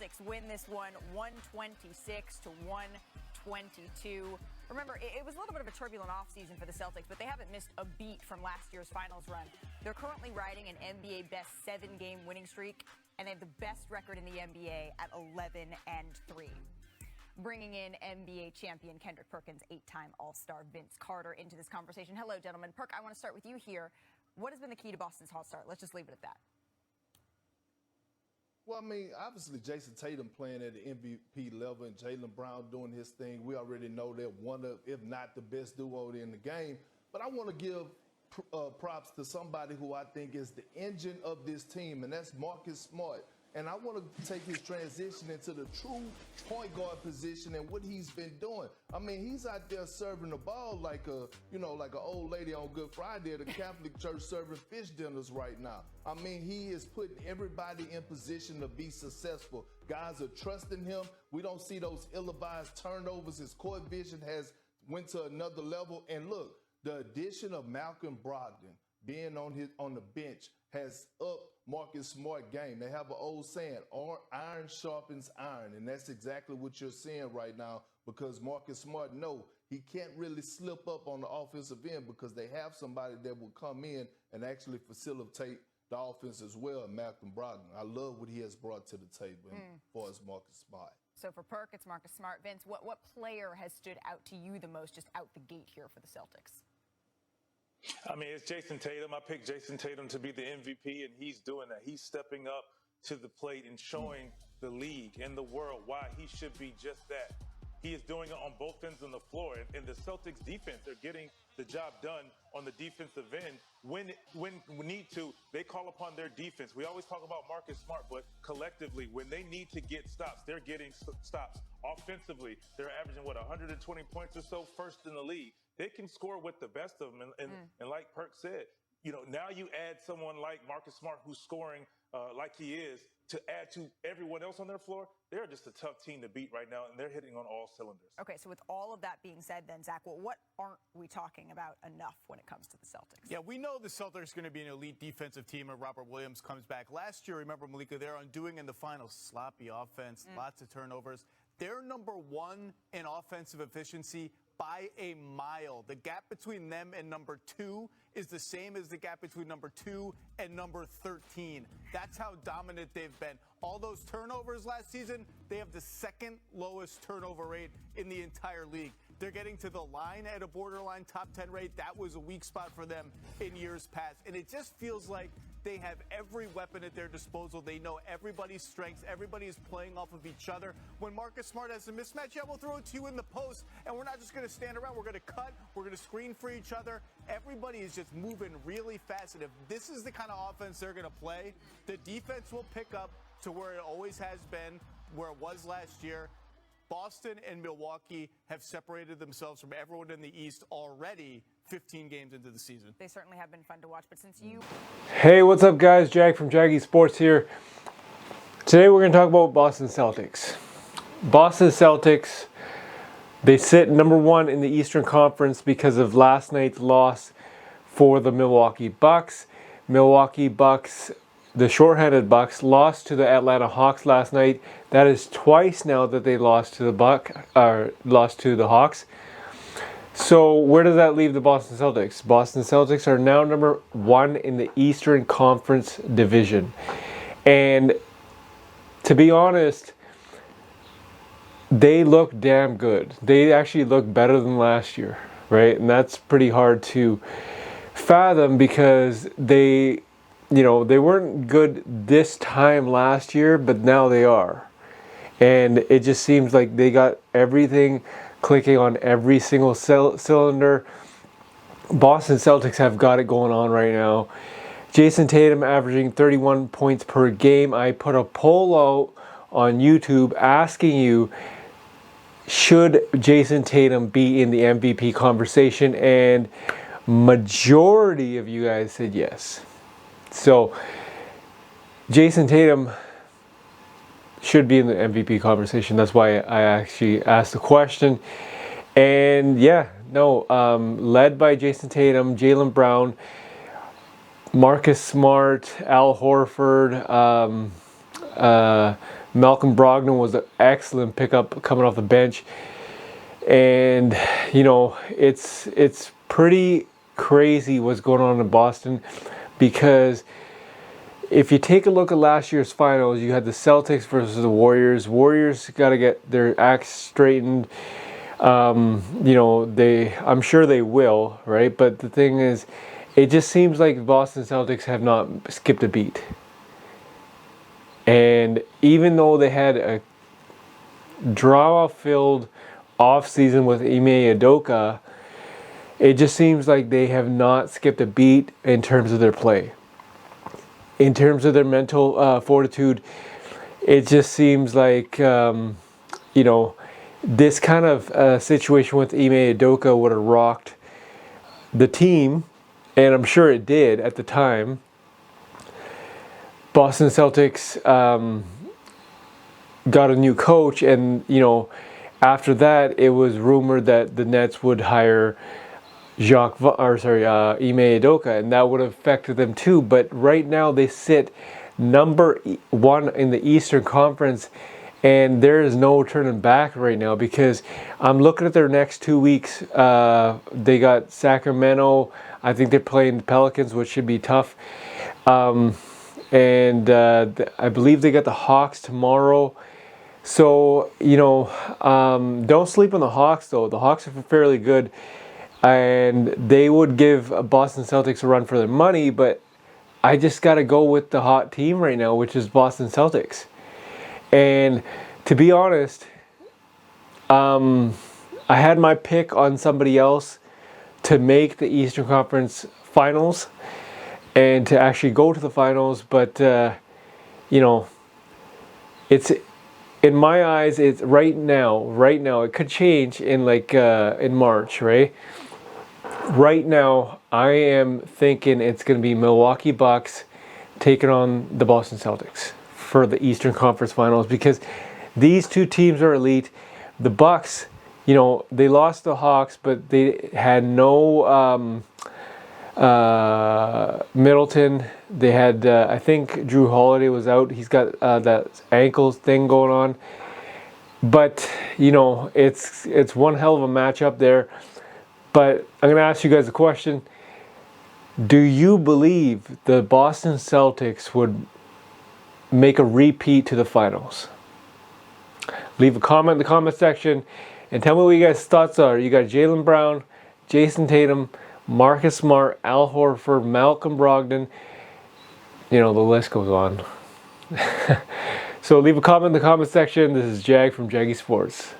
Celtics win this one 126 to 122. Remember, it was a little bit of a turbulent offseason for the Celtics, but they haven't missed a beat from last year's finals run. They're currently riding an NBA best 7-game winning streak, and they have the best record in the NBA at 11-3. Bringing in NBA champion Kendrick Perkins, 8-time All-Star Vince Carter into this conversation. Hello, gentlemen. Perk, I want to start with you here. What has been the key to Boston's hot start? Let's just leave it at that. Well, I mean, obviously Jason Tatum playing at the MVP level and Jaylen Brown doing his thing. We already know they're one of, if not the best duo in the game. But I want to give props to somebody who I think is the engine of this team, and that's Marcus Smart. And I want to take his transition into the true point guard position and what he's been doing. I mean, he's out there serving the ball like an old lady on Good Friday at the Catholic Church serving fish dinners right now. I mean, he is putting everybody in position to be successful. Guys are trusting him. We don't see those ill-advised turnovers. His court vision has went to another level. And look, the addition of Malcolm Brogdon being on the bench has upped Marcus Smart game. They have an old saying, iron sharpens iron, and that's exactly what you're seeing right now because Marcus Smart, he can't really slip up on the offensive end because they have somebody that will come in and actually facilitate the offense as well, Malcolm Brogdon. I love what he has brought to the table as far as Marcus Smart. So for Perk, it's Marcus Smart. Vince, what player has stood out to you the most just out the gate here for the Celtics? I mean, it's Jason Tatum. I picked Jason Tatum to be the MVP, and he's doing that. He's stepping up to the plate and showing the league and the world why he should be just that. He is doing it on both ends of the floor. And the Celtics defense, they're getting the job done on the defensive end. When we need to, they call upon their defense. We always talk about Marcus Smart, but collectively, when they need to get stops, they're getting stops. Offensively, they're averaging, 120 points or so, first in the league. They can score with the best of them. And like Perk said, now you add someone like Marcus Smart who's scoring like he is to add to everyone else on their floor. They're just a tough team to beat right now, and they're hitting on all cylinders. Okay, so with all of that being said then, Zach, what aren't we talking about enough when it comes to the Celtics? Yeah, we know the Celtics are going to be an elite defensive team if Robert Williams comes back. Last year, remember, Malika, they're undoing in the finals. Sloppy offense, lots of turnovers. They're number one in offensive efficiency by a mile. The gap between them and number 2 is the same as the gap between number 2 and number 13. That's how dominant they've been. All those turnovers last season, they have the second lowest turnover rate in the entire league. They're getting to the line at a borderline top 10 rate. That was a weak spot for them in years past. And it just feels like they have every weapon at their disposal. They know everybody's strengths. Everybody is playing off of each other. When Marcus Smart has a mismatch, yeah, we'll throw it to you in the post, and we're not just going to stand around. We're going to cut. We're going to screen for each other. Everybody is just moving really fast, and if this is the kind of offense they're going to play, the defense will pick up to where it always has been, where it was last year. Boston and Milwaukee have separated themselves from everyone in the East already 15 games into the season. They certainly have been fun to watch, but since you... Hey, what's up, guys? Jag from Jaggy Sports here. Today we're going to talk about Boston Celtics. Boston Celtics, they sit number 1 in the Eastern Conference because of last night's loss for the Milwaukee Bucks. Milwaukee Bucks, the shorthanded Bucks, lost to the Atlanta Hawks last night. That is twice now that they lost to the Hawks. So where does that leave the Boston Celtics? Boston Celtics are now number 1 in the Eastern Conference division. And to be honest, they look damn good. They actually look better than last year, right? And that's pretty hard to fathom because they weren't good this time last year, but now they are. And it just seems like they got everything clicking on every single cylinder. Boston Celtics have got it going on right now. Jason Tatum averaging 31 points per game. I put a poll out on YouTube asking you, should Jason Tatum be in the MVP conversation? And majority of you guys said yes. So Jason Tatum should be in the MVP conversation. That's why I actually asked the question. And led by Jason Tatum, Jaylen Brown, Marcus Smart, Al Horford, Malcolm Brogdon was an excellent pickup coming off the bench. And, you know, it's pretty crazy what's going on in Boston, because if you take a look at last year's finals, you had the Celtics versus the Warriors. Warriors got to get their acts straightened. You know, I'm sure they will, right? But the thing is, it just seems like the Boston Celtics have not skipped a beat. And even though they had a drama-filled off-season with Ime Udoka, it just seems like they have not skipped a beat in terms of their play. In terms of their mental fortitude, it just seems like, you know, this kind of situation with Ime Udoka would have rocked the team, and I'm sure it did at the time. Boston Celtics got a new coach, and, you know, after that, it was rumored that the Nets would hire Ime Udoka, and that would have affected them too. But right now, they sit number 1 in the Eastern Conference, and there is no turning back right now, because I'm looking at their next 2 weeks. They got Sacramento. I think they're playing the Pelicans, which should be tough. And I believe they got the Hawks tomorrow. So, you know, don't sleep on the Hawks, though. The Hawks are fairly good, and they would give Boston Celtics a run for their money, but I just got to go with the hot team right now, which is Boston Celtics. And to be honest, I had my pick on somebody else to make the Eastern Conference Finals and to actually go to the finals, but you know, it's, in my eyes, it's right now, it could change in like in March, right? Right now, I am thinking it's going to be Milwaukee Bucks taking on the Boston Celtics for the Eastern Conference Finals, because these two teams are elite. The Bucks, you know, they lost the Hawks, but they had no Middleton. They had, I think Drew Holiday was out. He's got that ankle thing going on. But, you know, it's one hell of a matchup there. But I'm going to ask you guys a question. Do you believe the Boston Celtics would make a repeat to the finals? Leave a comment in the comment section and tell me what you guys' thoughts are. You got Jaylen Brown, Jason Tatum, Marcus Smart, Al Horford, Malcolm Brogdon. You know, the list goes on. So leave a comment in the comment section. This is Jag from Jaggy Sports.